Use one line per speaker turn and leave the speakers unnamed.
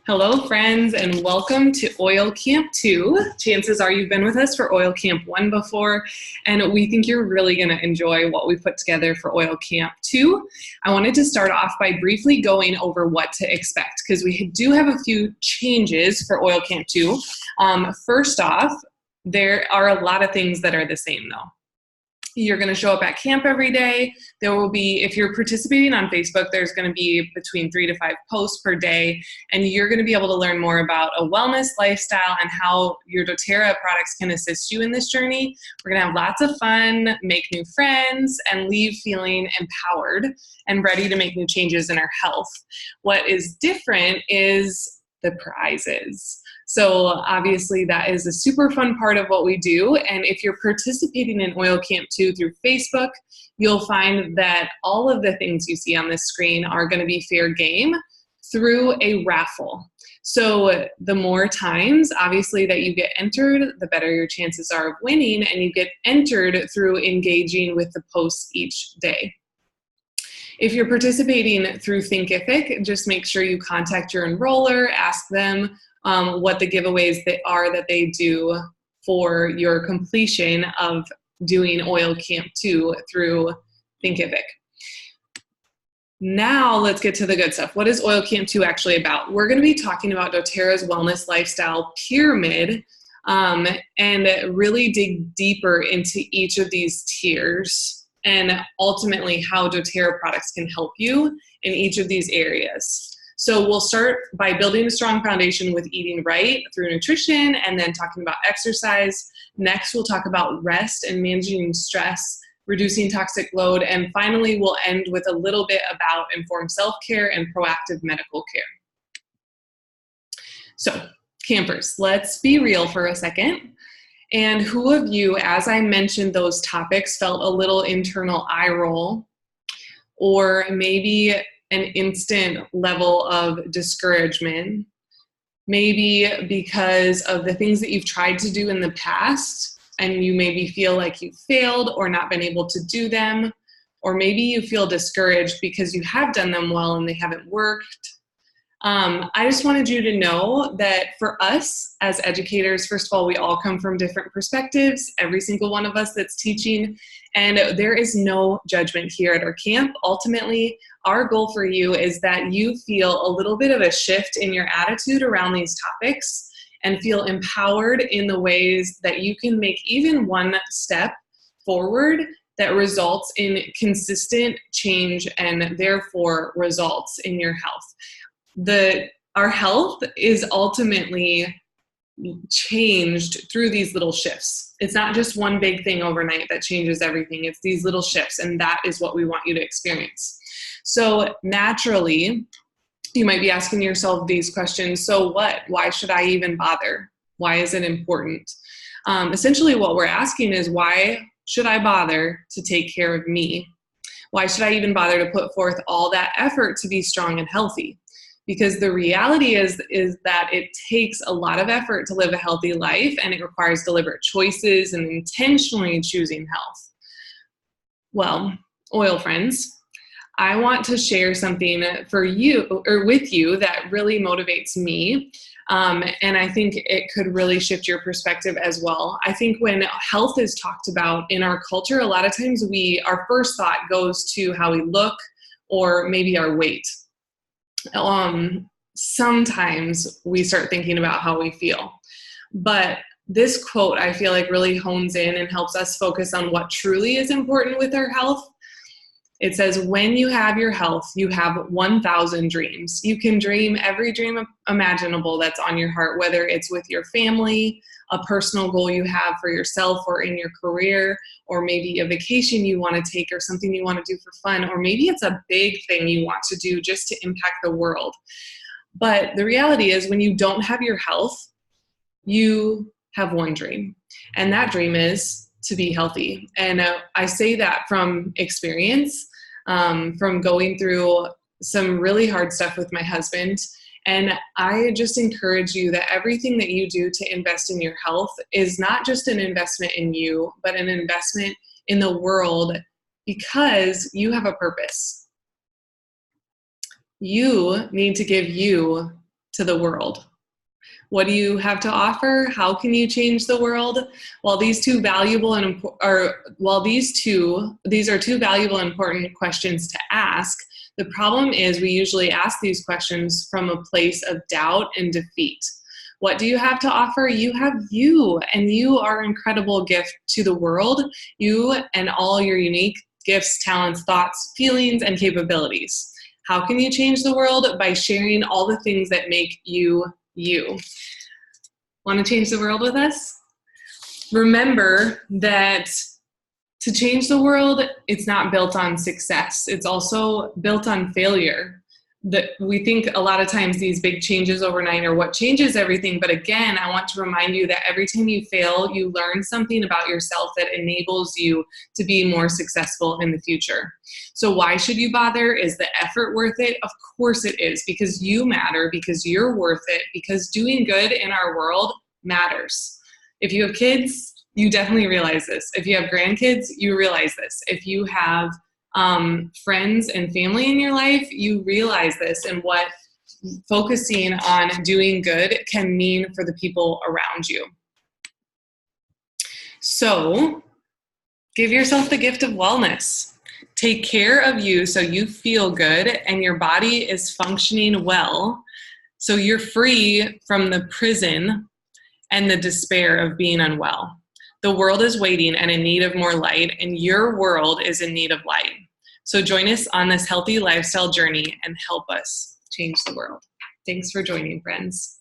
Hello, friends, and welcome to Oil Camp 2. Chances are you've been with us for Oil Camp 1 before, and we think you're really going to enjoy what we put together for Oil Camp 2. I wanted to start off by briefly going over what to expect, because we do have a few changes for Oil Camp 2. First off, there are a lot of things that are the same, though. You're going to show up at camp every day. There will be, if you're participating on Facebook, there's going to be between 3 to 5 posts per day, and you're going to be able to learn more about a wellness lifestyle and how your doTERRA products can assist you in this journey. We're going to have lots of fun, make new friends, and leave feeling empowered and ready to make new changes in our health. What is different is the prizes. So obviously that is a super fun part of what we do. And if you're participating in Oil Camp 2 through Facebook, you'll find that all of the things you see on this screen are going to be fair game through a raffle. So the more times, obviously, that you get entered, the better your chances are of winning, and you get entered through engaging with the posts each day. If you're participating through Thinkific, just make sure you contact your enroller, ask them what the giveaways that they do for your completion of doing Oil Camp 2 through Thinkific. Now let's get to the good stuff. What is Oil Camp 2 actually about? We're going to be talking about doTERRA's wellness lifestyle pyramid and really dig deeper into each of these tiers and ultimately how doTERRA products can help you in each of these areas. So we'll start by building a strong foundation with eating right through nutrition and then talking about exercise. Next, we'll talk about rest and managing stress, reducing toxic load, and finally, we'll end with a little bit about informed self-care and proactive medical care. So, campers, let's be real for a second. And who of you, as I mentioned those topics, felt a little internal eye roll or maybe an instant level of discouragement, maybe because of the things that you've tried to do in the past and you maybe feel like you failed or not been able to do them, or maybe you feel discouraged because you have done them well and they haven't worked. I just wanted you to know that for us as educators, first of all, we all come from different perspectives, every single one of us that's teaching, and there is no judgment here at our camp. Ultimately, our goal for you is that you feel a little bit of a shift in your attitude around these topics and feel empowered in the ways that you can make even one step forward that results in consistent change and therefore results in your health. Our health is ultimately changed through these little shifts. It's not just one big thing overnight that changes everything. It's these little shifts, and that is what we want you to experience. So naturally, you might be asking yourself these questions. So what? Why should I even bother? Why is it important? Essentially, what we're asking is, why should I bother to take care of me? Why should I even bother to put forth all that effort to be strong and healthy? Because the reality is that it takes a lot of effort to live a healthy life, and it requires deliberate choices and intentionally choosing health. Well, oil friends, I want to share something for you or with you that really motivates me. And I think it could really shift your perspective as well. I think when health is talked about in our culture, a lot of times our first thought goes to how we look or maybe our weight. Sometimes we start thinking about how we feel. But this quote, I feel like, really hones in and helps us focus on what truly is important with our health. It says, when you have your health, you have 1,000 dreams. You can dream every dream imaginable that's on your heart, whether it's with your family, a personal goal you have for yourself or in your career, or maybe a vacation you want to take or something you want to do for fun, or maybe it's a big thing you want to do just to impact the world. But the reality is, when you don't have your health, you have one dream, and that dream is to be healthy. And I say that from experience, from going through some really hard stuff with my husband. And I just encourage you that everything that you do to invest in your health is not just an investment in you, but an investment in the world, because you have a purpose. You need to give you to the world? What do you have to offer? How can you change the world? While these are two valuable and important questions to ask, the problem is we usually ask these questions from a place of doubt and defeat. What do you have to offer? You have you, and you are an incredible gift to the world. You and all your unique gifts, talents, thoughts, feelings, and capabilities. How can you change the world? By sharing all the things that make you, you. Want to change the world with us? Remember that to change the world, it's not built on success. It's also built on failure. That we think a lot of times these big changes overnight are what changes everything. But again, I want to remind you that every time you fail, you learn something about yourself that enables you to be more successful in the future. So why should you bother? Is the effort worth it? Of course it is, because you matter, because you're worth it, because doing good in our world matters. If you have kids, you definitely realize this. If you have grandkids, you realize this. If you have friends and family in your life, you realize this and what focusing on doing good can mean for the people around you. So give yourself the gift of wellness. Take care of you so you feel good and your body is functioning well, so you're free from the prison and the despair of being unwell. The world is waiting and in need of more light, and your world is in need of light. So join us on this healthy lifestyle journey and help us change the world. Thanks for joining, friends.